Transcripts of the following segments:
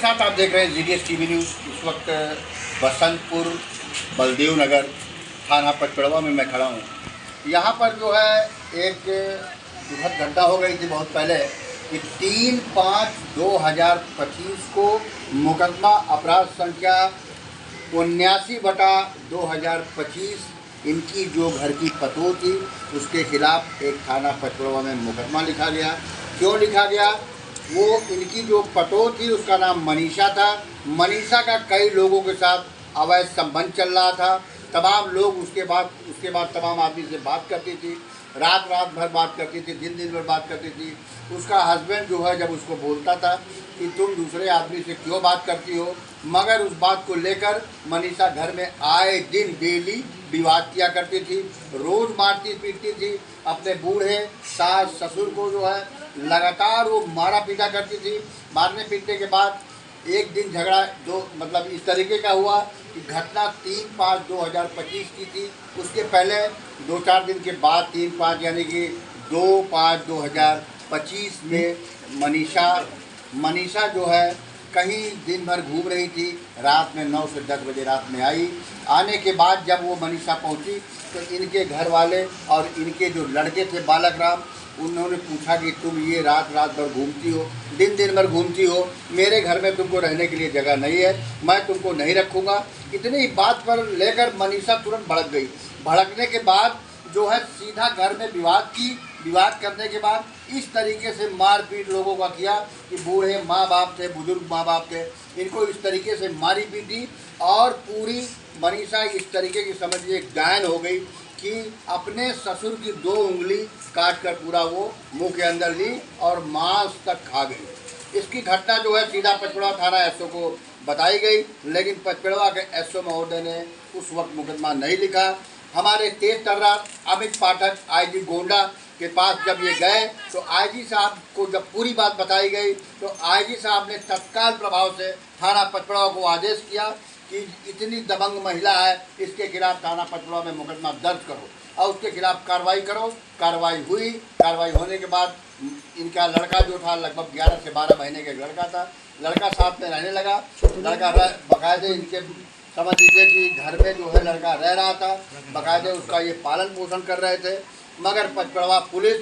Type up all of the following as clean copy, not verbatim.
साथ आप देख रहे हैं GDS टीवी न्यूज़। इस वक्त बसंतपुर बलदेव नगर थाना पचपेड़वा में मैं खड़ा हूँ। यहाँ पर जो है एक दुखद घटना हो गई थी बहुत पहले कि 3/5/2025 को मुकदमा अपराध संख्या 79/2025 इनकी जो घर की पतोह थी उसके खिलाफ एक थाना पचपेड़वा में मुकदमा लिखा गया। क्यों लिखा गया? वो इनकी जो पतोह थी उसका नाम मनीषा था। मनीषा का कई लोगों के साथ अवैध संबंध चल रहा था। तमाम लोग उसके बाद तमाम आदमी से बात करती थी, रात भर बात करती थी, दिन भर बात करती थी। उसका हस्बैंड जो है जब उसको बोलता था कि तुम दूसरे आदमी से क्यों बात करती हो, मगर उस बात को लेकर मनीषा घर में आए दिन डेली विवाद किया करती थी, रोज़ मारती पीटती थी। अपने बूढ़े सास ससुर को जो है लगातार वो मारा पीटा करती थी। मारने पीटने के बाद एक दिन झगड़ा इस तरीके का हुआ कि घटना 3/5/2025 की थी। उसके पहले 2-4 दिन के बाद 3/5 यानी कि 2/5/2025 में मनीषा जो है कहीं दिन भर घूम रही थी। रात में 9 से 10 बजे रात में आई। आने के बाद जब वो मनीषा पहुंची तो इनके घर वाले और इनके जो लड़के थे बालक राम, उन्होंने पूछा कि तुम ये रात भर घूमती हो, दिन भर घूमती हो, मेरे घर में तुमको रहने के लिए जगह नहीं है, मैं तुमको नहीं रखूँगा। इतनी बात पर लेकर मनीषा तुरंत भड़क गई। भड़कने के बाद जो है सीधा घर में विवाद करने के बाद इस तरीके से मारपीट लोगों का किया कि बूढ़े माँ बाप थे, बुजुर्ग माँ बाप थे, इनको इस तरीके से मारी पीटी। और पूरी मनीषा इस तरीके की समझिए गायन हो गई कि अपने ससुर की 2 उंगली काट कर पूरा वो मुंह के अंदर ली और मांस तक खा गई। इसकी घटना जो है सीधा पचपेड़वा थाना एसओ को बताई गई, लेकिन पचपेड़वा के एसओ महोदय ने उस वक्त मुकदमा नहीं लिखा। हमारे तेज तर्रार अमित पाठक IG गोंडा के पास जब ये गए तो IG साहब को जब पूरी बात बताई गई तो IG साहब ने तत्काल प्रभाव से थाना पचपेड़वा को आदेश किया कि इतनी दबंग महिला है, इसके खिलाफ थाना पचपेड़वा में मुकदमा दर्ज करो और उसके खिलाफ कार्रवाई करो। कार्रवाई हुई। कार्रवाई होने के बाद इनका लड़का जो था लगभग 11 से 12 महीने का लड़का था, लड़का साथ में रहने लगा। लड़का बाकायदे इनके समझ लीजिए कि घर में जो है लड़का रह रहा था, बाकायदे उसका ये पालन पोषण कर रहे थे। मगर पचपेड़वा पुलिस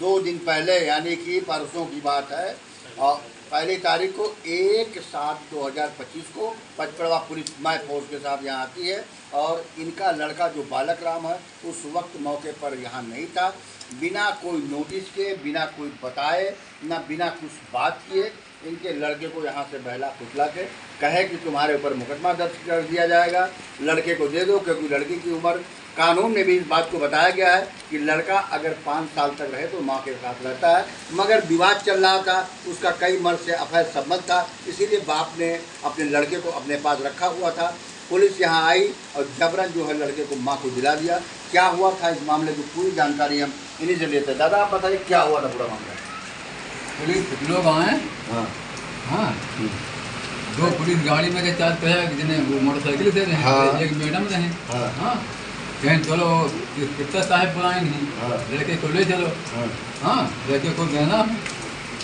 2 दिन पहले यानी कि परसों की बात है और 1 तारीख को 1/7/2025 को पचपेड़वा पुलिस माय फोर्स के साथ यहाँ आती है और इनका लड़का जो बालक राम है उस वक्त मौके पर यहाँ नहीं था। बिना कोई नोटिस के, बिना कोई बताए, ना बिना कुछ बात किए इनके लड़के को यहाँ से बहला फुसला के कहे कि तुम्हारे ऊपर मुकदमा दर्ज कर दिया जाएगा, लड़के को दे दो। क्योंकि लड़की की उम्र, कानून में भी इस बात को बताया गया है कि लड़का अगर 5 साल तक रहे तो माँ के साथ रहता है। मगर विवाद चल रहा था, उसका कई मर्द से अवैध संबंध था, इसीलिए बाप ने अपने लड़के को अपने पास रखा हुआ था। पुलिस यहाँ आई और जबरन जो है लड़के को माँ को दिला दिया। क्या हुआ था इस मामले की पूरी जानकारी हम इन्हीं से लेते हैं। दादा आप बताइए क्या हुआ था पूरा मामला? पुलिस लोग आए। हाँ 2 पुलिस गाड़ी में के 4 जिन्हें वो मोटरसाइकिल से रहे, एक मैडम रहे। हाँ कहीं चलो इंस्पेक्टर साहब बुलाए नहीं, लड़के को ले चलो। हाँ लड़के को देना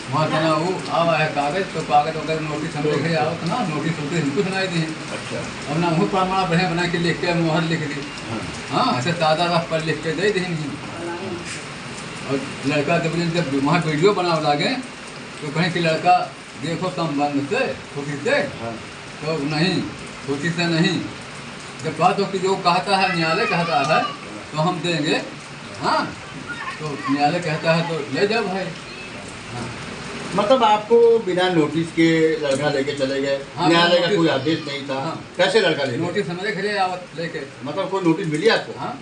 वहाँ देना, वो आवा है कागज़, तो कागज़ वगैरह नोटिस हम लिखे आओ तो ना नोटिस हमको सुनाई दी। अच्छा। अब ना मुँह प्रमाण बढ़िया बना के लिख के मोहर लिख दी। हाँ ऐसे ताज़ा पर लिख के दे दी। और लड़का जब वहाँ वीडियो बनाओ लागे तो कहीं कि लड़का देखो संबंध से खुशी से, तो नहीं, खुशी से नहीं। जब बात हो कि जो कहता है न्यायालय कहता है तो हम देंगे। हाँ तो न्यायालय कहता है तो ले जाओ भाई। हाँ मतलब आपको बिना नोटिस के लड़का लेके चले गए? हाँ, न्यायालय का कोई आदेश नहीं था। हाँ, कैसे लड़का ले? नोटिस हमारे खड़े आवत लेके। मतलब कोई नोटिस मिली आपको? हाँ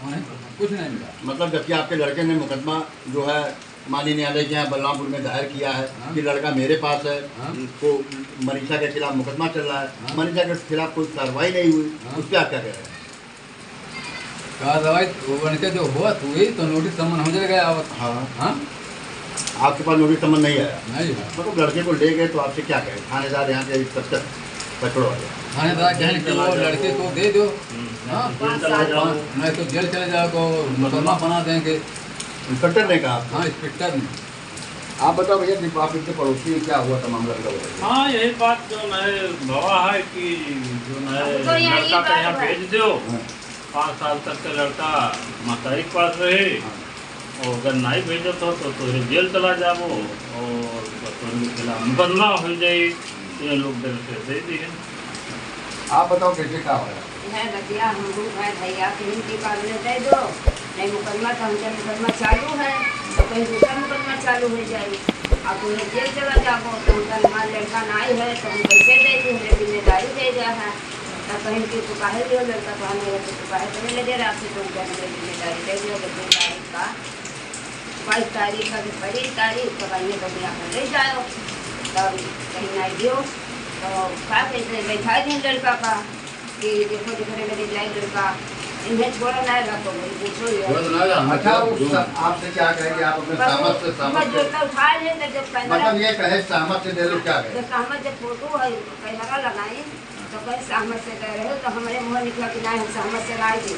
कुछ नहीं मिला। मतलब जबकि आपके लड़के ने मुकदमा जो है माननीय न्यायालय के यहाँ बलरामपुर में दायर किया है। हाँ? कि लड़का मेरे पास है। हाँ? तो मनीषा के खिलाफ मुकदमा चल रहा है। हाँ? मनीषा के खिलाफ कोई कार्रवाई नहीं हुई। हाँ? उस पर आप क्या कह रहे हैं? कार्रवाई उनके जो हुआ हुई तो नोटिस समन हो जाएगा। हाँ हाँ आपके पास नोटिस समन नहीं आया? नहीं। मतलब लड़के को ले गए तो आपसे क्या कहें थानेदार यहाँ के इंस्पेक्टर पचपेड़वा वाले? थानेदार कहें कि वो लड़के को दे दो, नहीं तो जेल चले जाओ, मुकदमा बना देंगे। इंस्पेक्टर ने कहा? हाँ इंस्पेक्टर ने। आप बताओ भैया, आप इनके पड़ोसी, क्या हुआ था मामला बताओ। हाँ यही बात जो है भवा है कि जो है लड़का को यहाँ भेज दो, 5 साल तक का लड़का मातारी के पास रहे, और अगर नहीं भेजो तो जेल चला जाओ और के खिलाफ मुकदमा हो जाए। ये लोग दिल से दे दिए। आप बताओ कैसे क्या हो रहा है बतिया हम लोग है भैया कि इनके कागज दे दो, नहीं मुकदमा तो हमका मुकदमा चालू है, तो कहीं दूसरा मुकदमा चालू हो जाए, अब तुम्हें जेल चला जाओ, तो उनका हमारा लड़का नहीं है तो हम कैसे दे दूँ, मेरी जिम्मेदारी दे जा है, तब कहीं कि तू काहे लियो लड़का तो हमें तो काहे तो नहीं लगे आपसे, तो उनका मेरी जिम्मेदारी दे दिया। 22 तारीख का 22 तारीख का 22 तारीख तो कहीं दुनिया पर ले जाओ, तब कहीं नहीं दियो तो क्या कहते हैं बैठा दिन लड़का का कि देखो दिखने लगे जाए लड़का, इन्हें छोड़ा नहीं रखो, पूछो ये अच्छा आपसे क्या कहेंगे, आप अपने सहमत से उठा ले मतलब ये कहे सहमत से दे लो, क्या कहे सहमत जब फोटो है कैमरा लगाई तो कहीं सहमत से कह रहे हो, तो हमारे मुँह निकला कि नहीं हम सहमत से लाई थी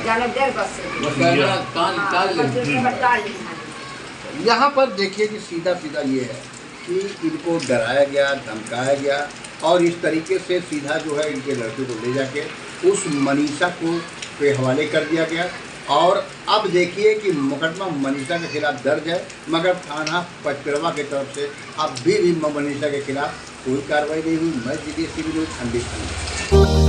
जाने देर बस से। यहाँ पर देखिए कि सीधा सीधा ये है कि इनको डराया गया, धमकाया गया और इस तरीके से सीधा जो है इनके लड़के को ले जाके उस मनीषा को पे हवाले कर दिया गया। और अब देखिए कि मुकदमा मनीषा के खिलाफ दर्ज है, मगर थाना पचपेड़वा की तरफ से अब भी मनीषा के खिलाफ कोई कार्रवाई नहीं हुई। मैं जी डी न्यूज़ खंडित।